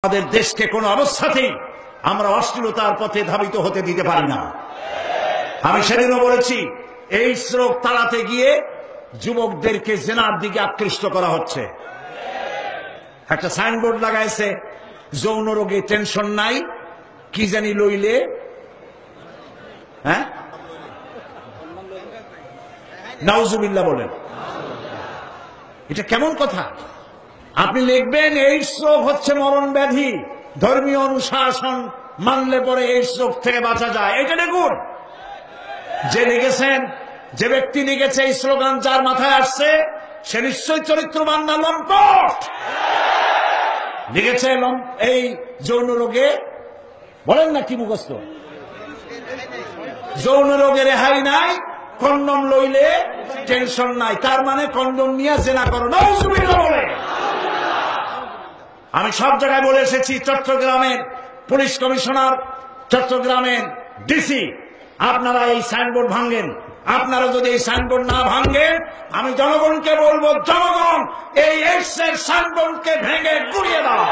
আমাদের দেশকে কোন অবস্থাতেই আমরা অশ্লীলতার পথে ধাবিত হতে দিতে পারি না। আমি সেদিনও বলেছি, এই রোগ তাড়াতে গিয়ে যুবকদেরকে জেনার দিকে আকৃষ্ট করা হচ্ছে। একটা সাইনবোর্ড লাগাইছে, যৌন রোগে টেনশন নাই, কি জানি লইলে, হ্যাঁ, নাউজুবিল্লাহ বলেন। এটা কেমন কথা? আপনি লিখবেন এইডস রোগ হচ্ছে মরণ ব্যাধি, ধর্মীয় অনুশাসন মানলে পরে এইডস রোগ থেকে বাঁচা যায়। এটা দেখুন, যে লিখেছেন, যে ব্যক্তি লিখেছে এই স্লোগান, যার মাথায় আসছে সে নিশ্চয় চরিত্রবান না লম্পট। লিখেছে এই যৌন রোগে, বলেন না কি মুখস্থ, যৌন রোগে রেহাই নাই, কন্ডম লইলে টেনশন নাই। তার মানে কন্ডম নিয়ে জেনা করো। নাউজুবিল্লাহ বলে। আমি সব জায়গায় বলে এসেছি, চট্টগ্রামের পুলিশ কমিশনার, চট্টগ্রামের ডিসি, আপনারা এই সাইনবোর্ড ভাঙেন। আপনারা যদি এই সাইনবোর্ড না ভাঙেন, আমি জনগণকে বলবো, জনগণ এই এইডস এর সাইনবোর্ডকে ভেঙে গুড়িয়ে দাও।